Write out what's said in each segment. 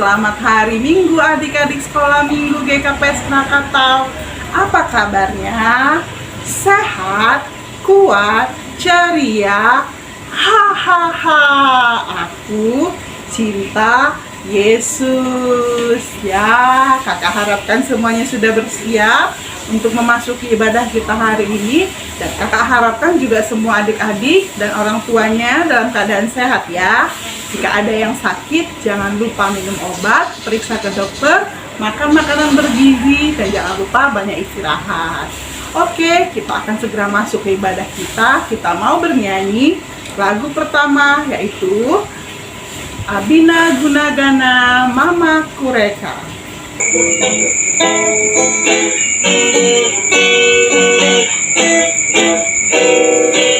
Selamat hari Minggu adik-adik sekolah Minggu GKPS Krakatau. Apa kabarnya? Sehat, kuat, ceria, hahaha. Aku cinta Yesus. Ya, kakak harapkan semuanya sudah bersiap untuk memasuki ibadah kita hari ini. Dan kakak harapkan juga semua adik-adik dan orang tuanya dalam keadaan sehat ya. Jika ada yang sakit, jangan lupa minum obat, periksa ke dokter, makan makanan bergizi, dan jangan lupa banyak istirahat. Oke, kita akan segera masuk ke ibadah kita. Kita mau bernyanyi lagu pertama, yaitu Abina Gunagana Mama Kureka.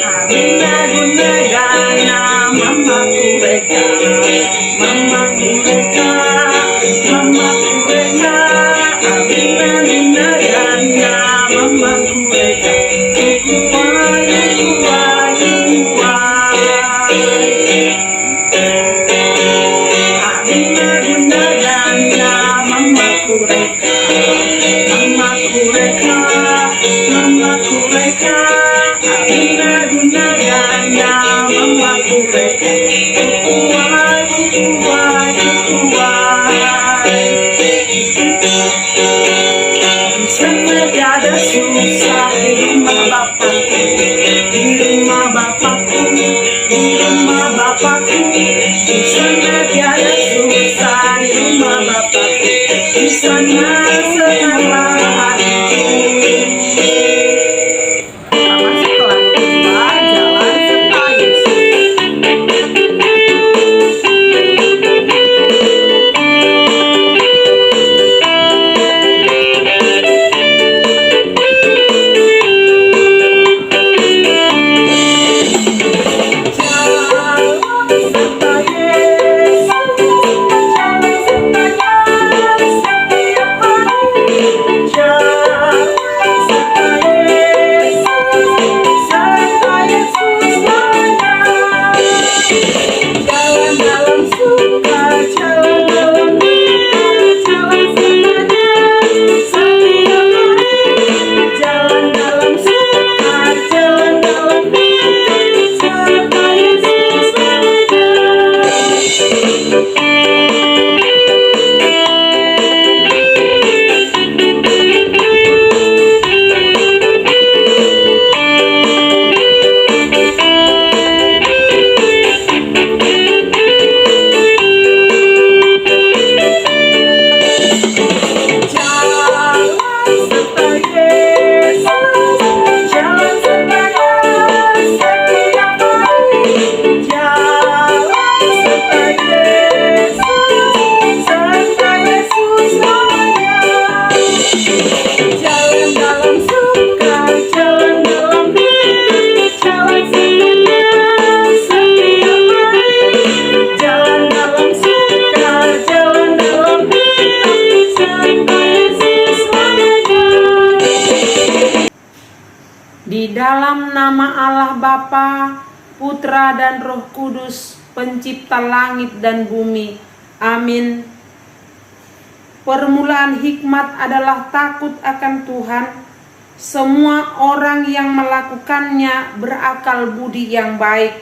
Abina Gunagana Mama Kureka, Mama Kureka, Mama Kureka. Abina Gunagana Mama Kureka, Kukuai, kukuai, kukuai. Abina Gunagana Mama Kureka, Mama Kureka, Mama Kureka. Abina Gunagana Mama Kureka, kukuai, kukuai, kukuai. Sampai tiada susah di rumah bapakku, di rumah bapakku, di rumah bapakku. Sampai tiada susah di rumah bapakku, di sana segala hatiku. Masuk ke lagu kedua, Jalan Serta Yesus. Di dalam nama Allah Bapa, Putra dan Roh Kudus, pencipta langit dan bumi. Amin. Permulaan hikmat adalah takut akan Tuhan. Semua orang yang melakukannya berakal budi yang baik.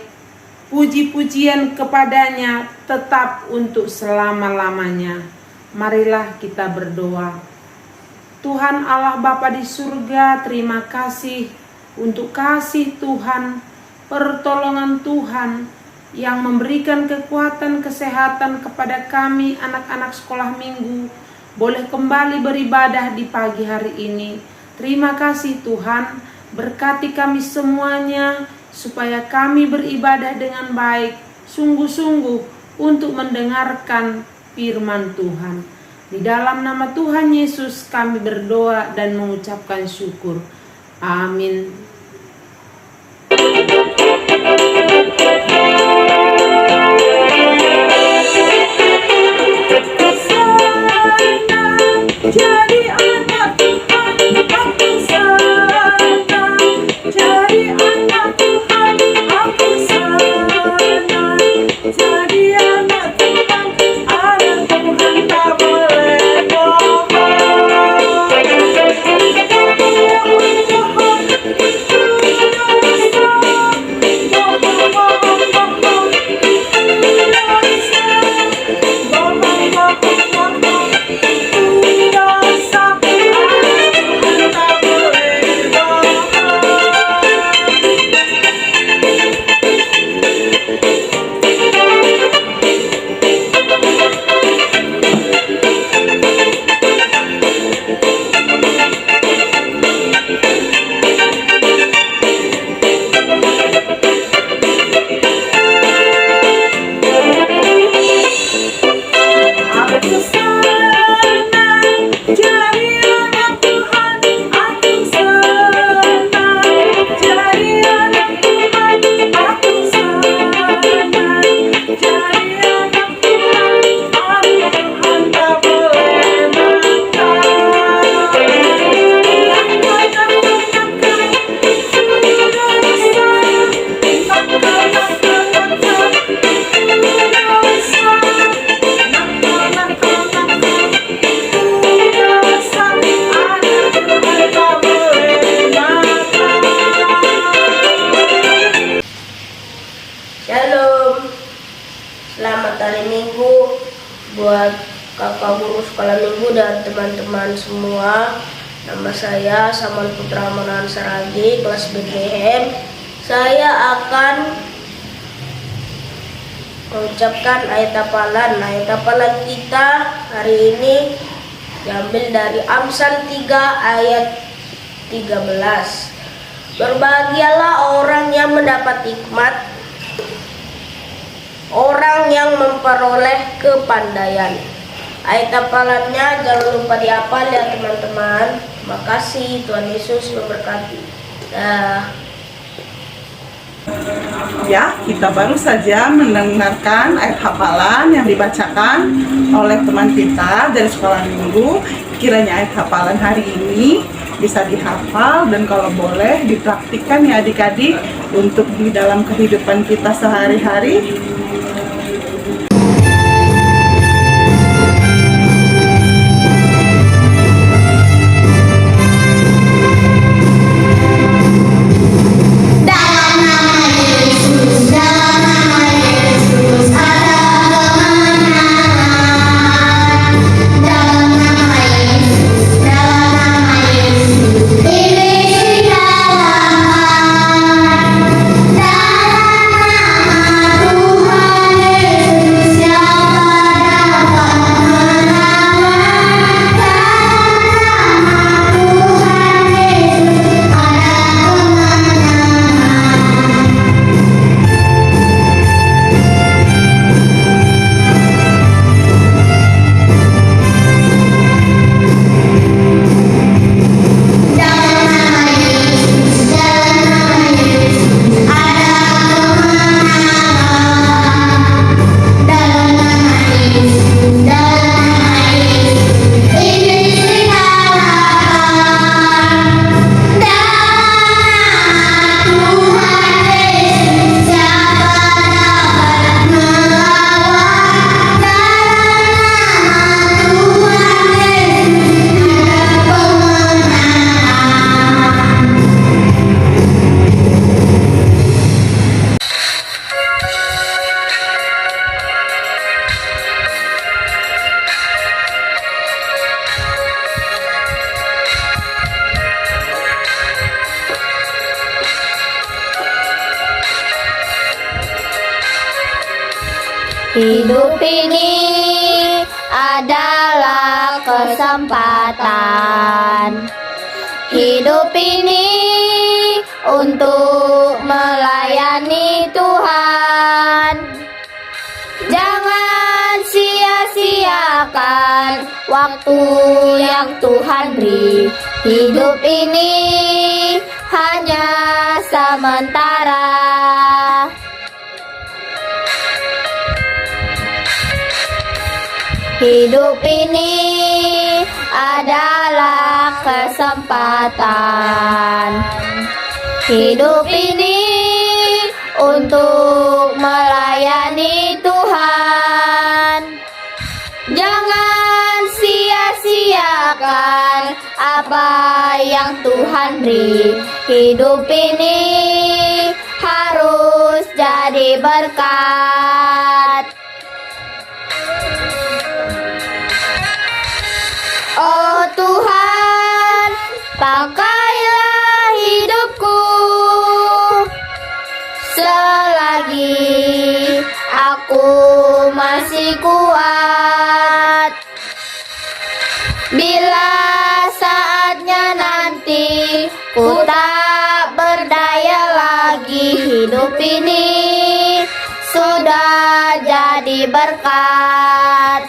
Puji-pujian kepadanya tetap untuk selama-lamanya. Marilah kita berdoa. Tuhan Allah Bapa di surga, terima kasih untuk kasih Tuhan, pertolongan Tuhan yang memberikan kekuatan kesehatan kepada kami anak-anak sekolah minggu boleh kembali beribadah di pagi hari ini. Terima kasih Tuhan, berkati kami semuanya supaya kami beribadah dengan baik, sungguh-sungguh untuk mendengarkan firman Tuhan. Di dalam nama Tuhan Yesus kami berdoa dan mengucapkan syukur. Amin. Jadi anak Tuhan, aku senang. Jadi anak Tuhan, aku senang. Jadi anak Tuhan, ada Tuhan buat kakak guru sekolah minggu dan teman-teman semua. Nama saya Samuel Putra Monan Saragi, kelas BGM. Saya akan mengucapkan ayat hafalan. Ayat hafalan kita hari ini diambil dari Amsal 3 ayat 13. Berbahagialah orang yang mendapat hikmat, orang yang memperoleh kepandaian. Ayat hafalannya jangan lupa dihafal ya teman-teman. Terima kasih, Tuhan Yesus memberkati. Ya, kita baru saja mendengarkan ayat hafalan yang dibacakan oleh teman kita dari sekolah minggu. Kiranya ayat hafalan hari ini bisa dihafal dan kalau boleh dipraktikkan ya adik-adik untuk di dalam kehidupan kita sehari-hari. Hidup ini adalah kesempatan. Hidup ini untuk melayani Tuhan. Jangan sia-siakan waktu yang Tuhan beri. Hidup ini hanya sementara. Hidup ini adalah kesempatan. Hidup ini untuk melayani Tuhan. Jangan sia-siakan apa yang Tuhan beri. Hidup ini harus jadi berkat. Oh Tuhan, pakailah hidupku selagi aku masih kuat. Bila saatnya nanti ku tak berdaya lagi, hidup ini sudah jadi berkat.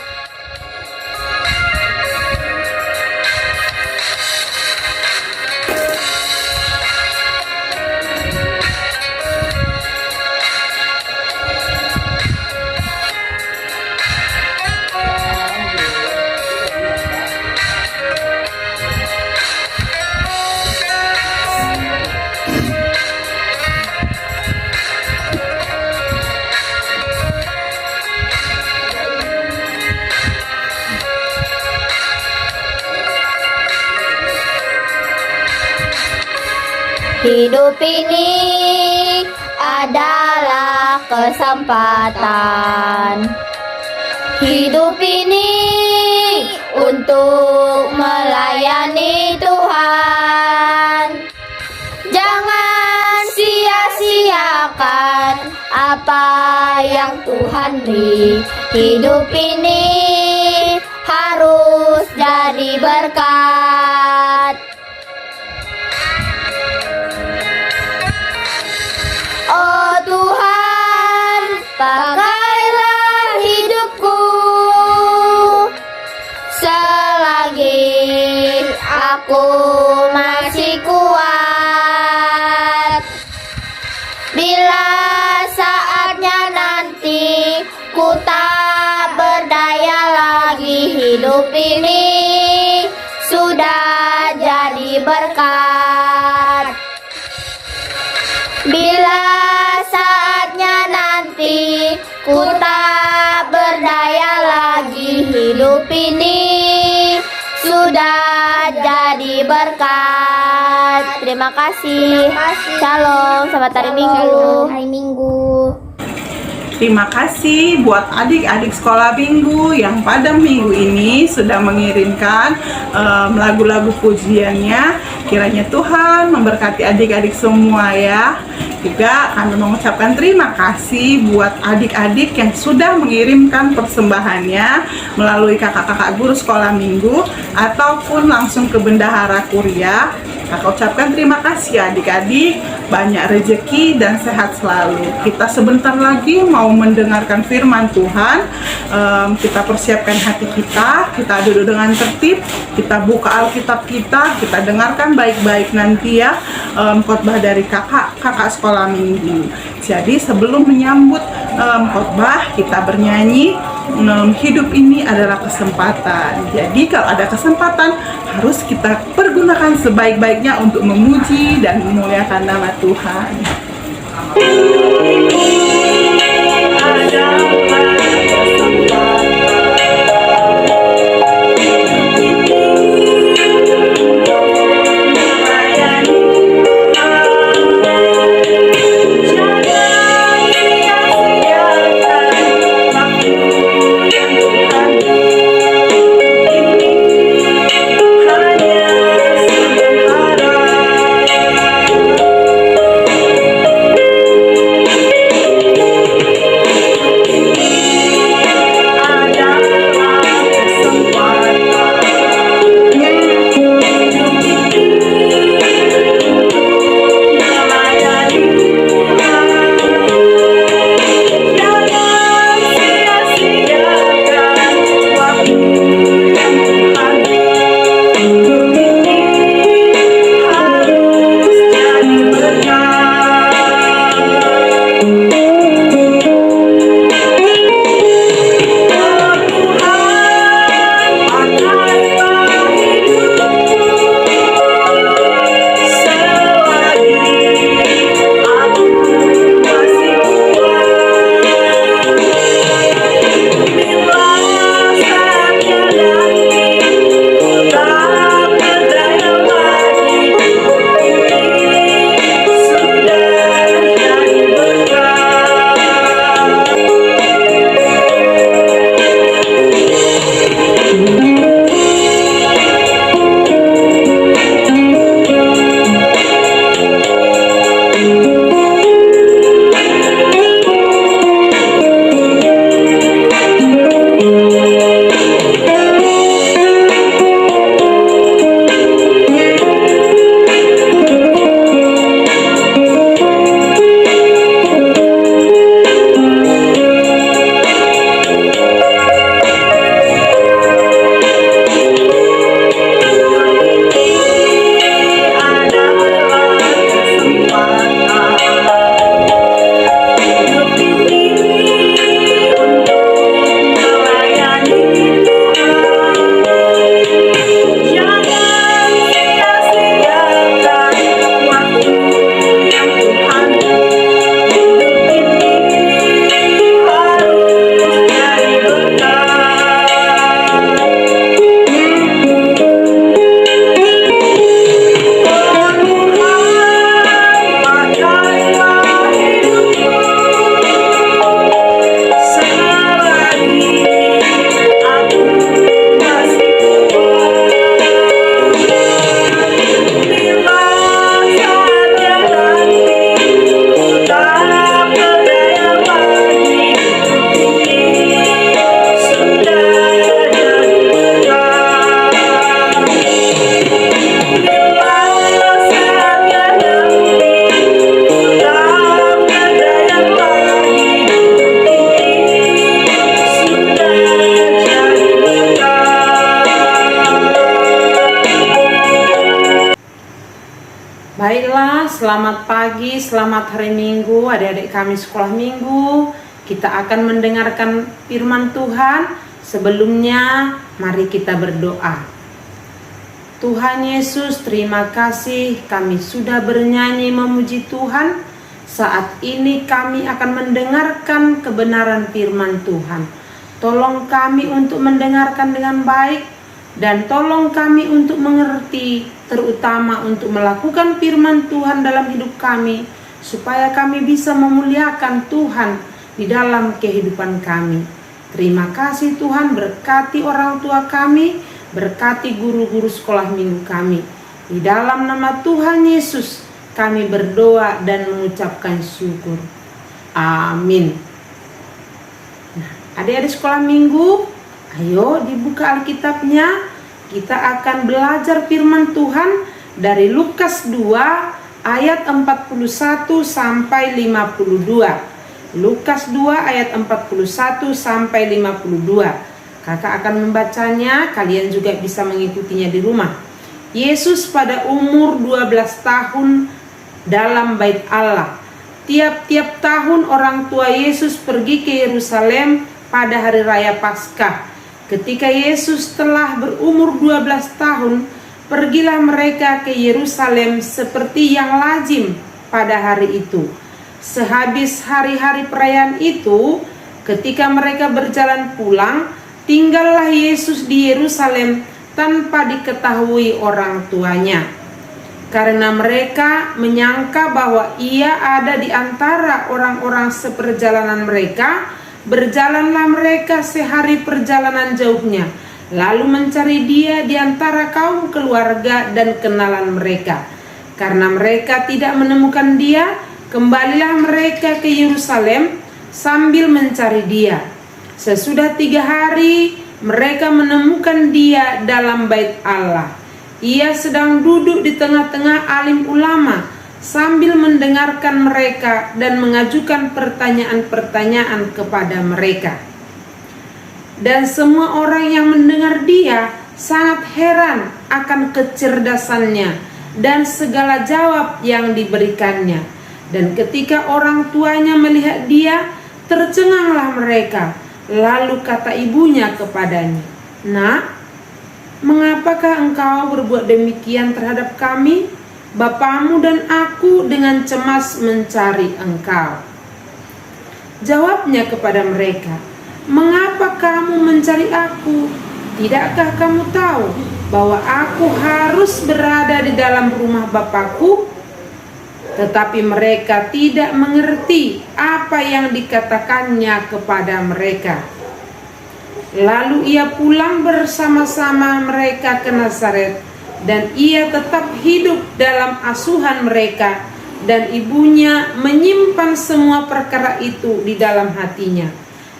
Hidup ini adalah kesempatan. Hidup ini untuk melayani Tuhan. Jangan sia-siakan apa yang Tuhan beri. Hidup ini harus jadi berkat. Oh Tuhan, pakailah hidupku selagi aku masih kuat. Bila saatnya nanti ku tak berdaya lagi, hidup ini sudah jadi berkat. Bila saatnya nanti ku tak berdaya lagi, hidup ini sudah jadi berkat. Terima kasih. Shalom, selamat hari Minggu. Terima kasih buat adik-adik sekolah minggu yang pada minggu ini sudah mengirimkan lagu-lagu pujiannya. Kiranya Tuhan memberkati adik-adik semua ya. Juga kami mengucapkan terima kasih buat adik-adik yang sudah mengirimkan persembahannya melalui kakak-kakak guru sekolah minggu ataupun langsung ke bendahara kuliah. Kakak ucapkan terima kasih adik-adik, banyak rezeki dan sehat selalu. Kita sebentar lagi mau mendengarkan firman Tuhan. Kita persiapkan hati kita duduk dengan tertib, kita buka Alkitab kita dengarkan baik-baik nanti ya khotbah dari kakak sekolah minggu. Jadi sebelum menyambut khotbah kita bernyanyi. Hidup ini adalah kesempatan. Jadi kalau ada kesempatan harus kita pergunakan sebaik-baiknya untuk memuji dan memuliakan nama Tuhan. selamat pagi, selamat hari Minggu. Adik-adik kami sekolah Minggu, kita akan mendengarkan firman Tuhan. Sebelumnya, mari kita berdoa. Tuhan Yesus, terima kasih kami sudah bernyanyi memuji Tuhan. Saat ini kami akan mendengarkan kebenaran firman Tuhan. Tolong kami untuk mendengarkan dengan baik, dan tolong kami untuk mengerti, terutama untuk melakukan firman Tuhan dalam hidup kami, supaya kami bisa memuliakan Tuhan di dalam kehidupan kami. Terima kasih Tuhan, berkati orang tua kami, berkati guru-guru sekolah minggu kami. Di dalam nama Tuhan Yesus kami berdoa dan mengucapkan syukur. Amin. Nah, adik-adik sekolah minggu, ayo dibuka Alkitabnya. Kita akan belajar firman Tuhan dari Lukas 2 ayat 41 sampai 52. Lukas 2 ayat 41 sampai 52. Kakak akan membacanya, kalian juga bisa mengikutinya di rumah. Yesus pada umur 12 tahun dalam bait Allah. Tiap-tiap tahun orang tua Yesus pergi ke Yerusalem pada hari raya Paskah. Ketika Yesus telah berumur 12 tahun, pergilah mereka ke Yerusalem seperti yang lazim pada hari itu. Sehabis hari-hari perayaan itu, ketika mereka berjalan pulang, tinggallah Yesus di Yerusalem tanpa diketahui orang tuanya. Karena mereka menyangka bahwa ia ada di antara orang-orang seperjalanan mereka, berjalanlah mereka sehari perjalanan jauhnya, lalu mencari dia di antara kaum keluarga dan kenalan mereka. Karena mereka tidak menemukan dia, kembalilah mereka ke Yerusalem sambil mencari dia. Sesudah 3 hari, mereka menemukan dia dalam bait Allah. Ia sedang duduk di tengah-tengah alim ulama, sambil mendengarkan mereka dan mengajukan pertanyaan-pertanyaan kepada mereka. Dan semua orang yang mendengar dia sangat heran akan kecerdasannya dan segala jawab yang diberikannya. Dan ketika orang tuanya melihat dia, tercenganglah mereka. Lalu kata ibunya kepadanya, "Nak, mengapakah engkau berbuat demikian terhadap kami? Bapamu dan aku dengan cemas mencari engkau." Jawabnya kepada mereka, "Mengapa kamu mencari aku? Tidakkah kamu tahu bahwa aku harus berada di dalam rumah Bapakku?" Tetapi mereka tidak mengerti apa yang dikatakannya kepada mereka. Lalu ia pulang bersama-sama mereka ke Nazaret, dan ia tetap hidup dalam asuhan mereka, dan ibunya menyimpan semua perkara itu di dalam hatinya.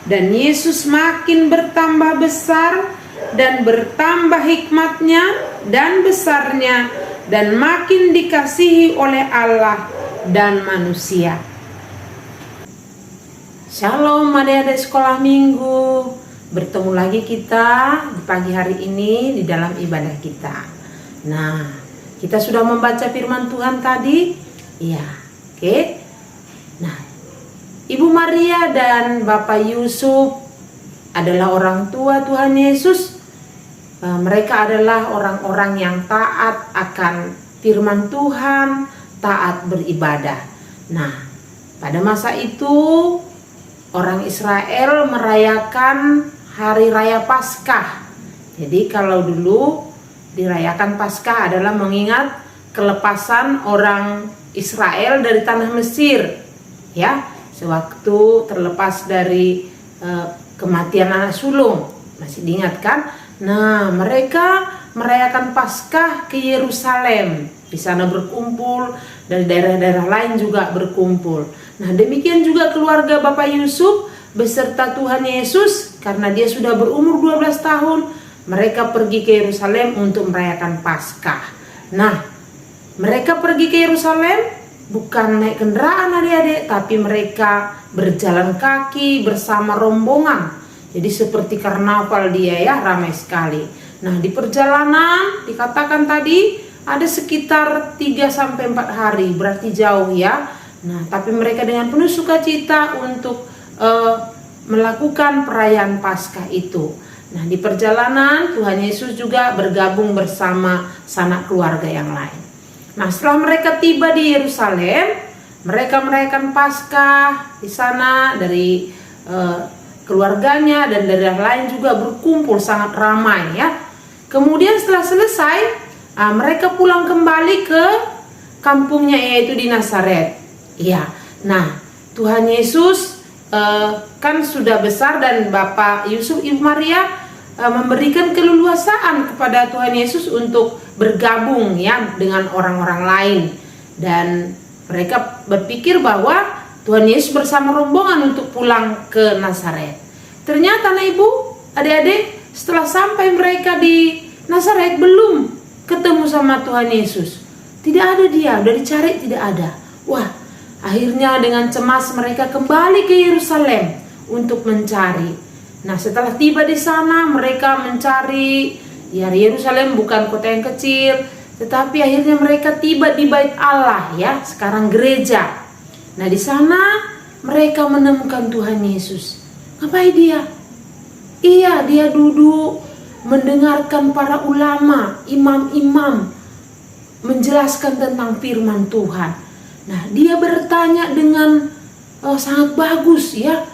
Dan Yesus makin bertambah besar dan bertambah hikmatnya dan besarnya, dan makin dikasihi oleh Allah dan manusia. Shalom adik-adik sekolah minggu, bertemu lagi kita di pagi hari ini di dalam ibadah kita. Nah, kita sudah membaca firman Tuhan tadi. Iya, oke. Nah, Ibu Maria dan Bapak Yusuf adalah orang tua Tuhan Yesus. Mereka adalah orang-orang yang taat akan firman Tuhan, taat beribadah. Nah, pada masa itu orang Israel merayakan hari raya Paskah. Jadi kalau dulu dirayakan Paskah adalah mengingat kelepasan orang Israel dari tanah Mesir, ya, sewaktu terlepas dari kematian anak sulung. Masih diingat kan? Nah, mereka merayakan Paskah ke Yerusalem. Di sana berkumpul, dari daerah-daerah lain juga berkumpul. Nah, demikian juga keluarga Bapak Yusuf beserta Tuhan Yesus, karena dia sudah berumur 12 tahun, mereka pergi ke Yerusalem untuk merayakan Paskah. Nah, mereka pergi ke Yerusalem bukan naik kendaraan adik-adik, tapi mereka berjalan kaki bersama rombongan. Jadi seperti karnaval dia ya, ramai sekali. Nah, di perjalanan dikatakan tadi ada sekitar 3-4 hari, berarti jauh ya. Nah, tapi mereka dengan penuh sukacita untuk melakukan perayaan Paskah itu. Nah, di perjalanan Tuhan Yesus juga bergabung bersama sanak keluarga yang lain. Nah, setelah mereka tiba di Yerusalem, mereka merayakan Paskah di sana dari keluarganya dan dari lain juga berkumpul sangat ramai ya. Kemudian setelah selesai, mereka pulang kembali ke kampungnya yaitu di Nazaret. Ya, nah Tuhan Yesus kan sudah besar dan Bapak Yusuf Ibu Maria memberikan keleluasaan kepada Tuhan Yesus untuk bergabung ya dengan orang-orang lain, dan mereka berpikir bahwa Tuhan Yesus bersama rombongan untuk pulang ke Nazaret. Ternyata anak ibu, adik-adik, setelah sampai mereka di Nazaret belum ketemu sama Tuhan Yesus. Tidak ada dia, udah dicari tidak ada. Wah, akhirnya dengan cemas mereka kembali ke Yerusalem untuk mencari. Nah, setelah tiba di sana mereka mencari, ya Yerusalem bukan kota yang kecil, tetapi akhirnya mereka tiba di Bait Allah ya, sekarang gereja. Nah, di sana mereka menemukan Tuhan Yesus. Ngapain dia? Iya, dia duduk mendengarkan para ulama, imam-imam menjelaskan tentang firman Tuhan. Nah, dia bertanya dengan sangat bagus ya,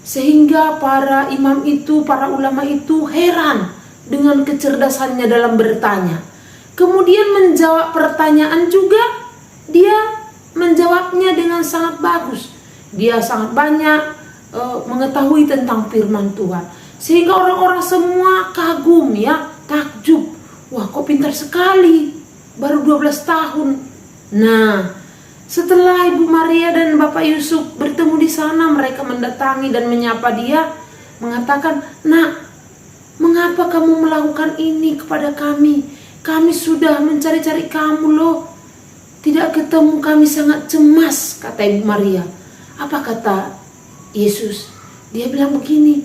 sehingga para imam itu, para ulama itu heran dengan kecerdasannya dalam bertanya. Kemudian menjawab pertanyaan juga, dia menjawabnya dengan sangat bagus. Dia sangat banyak mengetahui tentang firman Tuhan, sehingga orang-orang semua kagum ya, takjub. Wah, kok pintar sekali, baru 12 tahun. Nah, setelah Ibu Maria dan Bapak Yusuf bertemu di sana, mereka mendatangi dan menyapa dia, mengatakan, "Nak, mengapa kamu melakukan ini kepada kami? Kami sudah mencari-cari kamu loh. Tidak ketemu, kami sangat cemas," kata Ibu Maria. Apa kata Yesus? Dia bilang begini,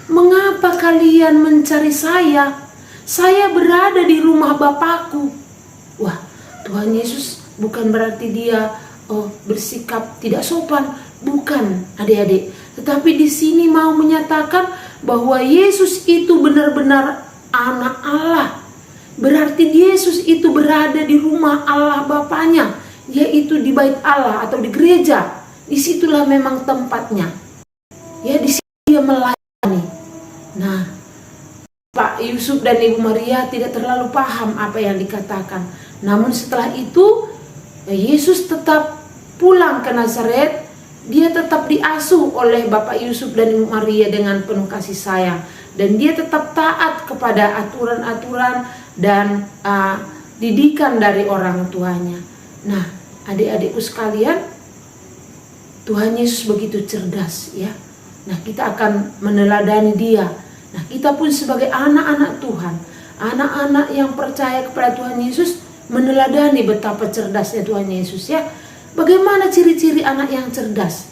"Mengapa kalian mencari saya? Saya berada di rumah Bapakku." Wah, Tuhan Yesus bukan berarti dia bersikap tidak sopan, bukan adik-adik. Tetapi di sini mau menyatakan bahwa Yesus itu benar-benar anak Allah. Berarti Yesus itu berada di rumah Allah Bapaknya, yaitu di Bait Allah atau di gereja. Disitulah memang tempatnya. Ya, di sini dia melayani. Nah, Pak Yusuf dan Ibu Maria tidak terlalu paham apa yang dikatakan. Namun setelah itu Yesus tetap pulang ke Nazaret. Dia tetap diasuh oleh Bapak Yusuf dan Ibu Maria dengan penuh kasih sayang, dan dia tetap taat kepada aturan-aturan dan didikan dari orang tuanya. Nah, adik-adikku sekalian, Tuhan Yesus begitu cerdas ya. Nah, kita akan meneladani dia. Nah, kita pun sebagai anak-anak Tuhan, anak-anak yang percaya kepada Tuhan Yesus, meneladani betapa cerdasnya Tuhan Yesus ya. Bagaimana ciri-ciri anak yang cerdas?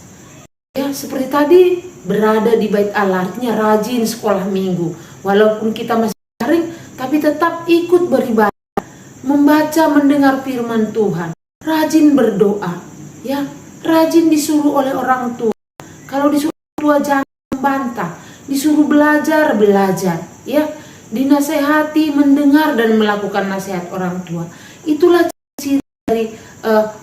Ya, seperti tadi, berada di Bait Allah, artinya rajin sekolah minggu. Walaupun kita masih daring, tapi tetap ikut beribadah, membaca, mendengar firman Tuhan, rajin berdoa, ya, rajin disuruh oleh orang tua. Kalau disuruh orang tua jangan membantah, disuruh belajar, ya, dinasehati, mendengar dan melakukan nasihat orang tua. Itulah ciri dari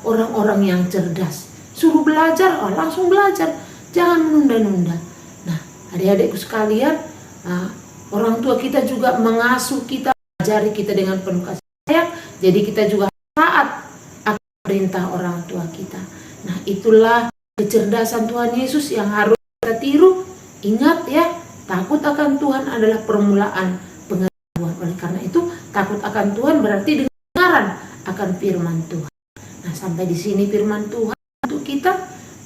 orang-orang yang cerdas. Suruh belajar, langsung belajar, jangan menunda-nunda. Nah, adik-adikku sekalian, orang tua kita juga mengasuh kita, mengajari kita dengan penuh kasih sayang. Jadi kita juga taat akan perintah orang tua kita. Nah, itulah kecerdasan Tuhan Yesus yang harus kita tiru. Ingat ya, takut akan Tuhan adalah permulaan pengetahuan. Oleh karena itu, takut akan Tuhan berarti dengaran akan firman Tuhan. Nah, sampai di sini firman Tuhan untuk kita.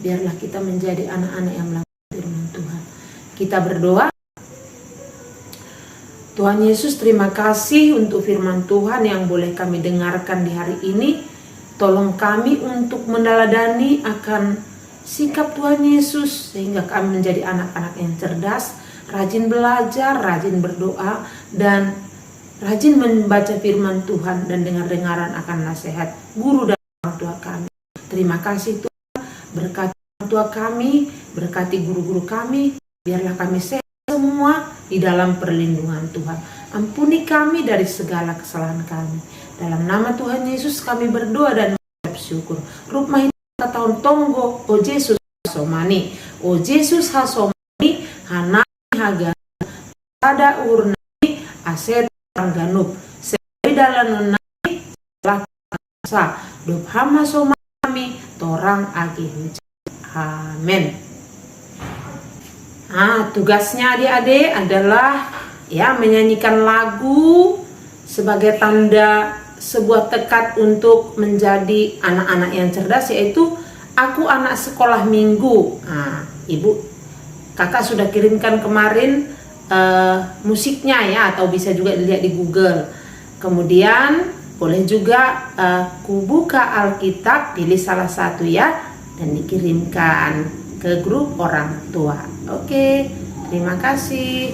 Biarlah kita menjadi anak-anak yang melakukan firman Tuhan. Kita berdoa. Tuhan Yesus, terima kasih untuk firman Tuhan yang boleh kami dengarkan di hari ini. Tolong kami untuk meneladani akan sikap Tuhan Yesus, sehingga kami menjadi anak-anak yang cerdas, rajin belajar, rajin berdoa, dan rajin membaca firman Tuhan dan dengar-dengaran akan nasihat guru dan orang tua kami. Terima kasih Tuhan, berkati orang tua kami, berkati guru-guru kami, biarlah kami sehat semua di dalam perlindungan Tuhan. Ampuni kami dari segala kesalahan kami. Dalam nama Tuhan Yesus kami berdoa dan mengucap syukur. Rupma kita tahun tonggo, o Yesus hasomani, o Yesus hasomani, hanani haga, pada urnani, aset ganup, sedalan nunani, lakasa, dop hama somami, torang agi hujan. Amin. Nah, tugasnya adik-adik adalah menyanyikan lagu sebagai tanda sebuah tekad untuk menjadi anak-anak yang cerdas, yaitu aku anak sekolah minggu. Nah, kakak sudah kirimkan kemarin musiknya ya, atau bisa juga dilihat di Google. Kemudian boleh juga ku buka Alkitab, pilih salah satu ya, dan dikirimkan ke grup orang tua. Oke, terima kasih.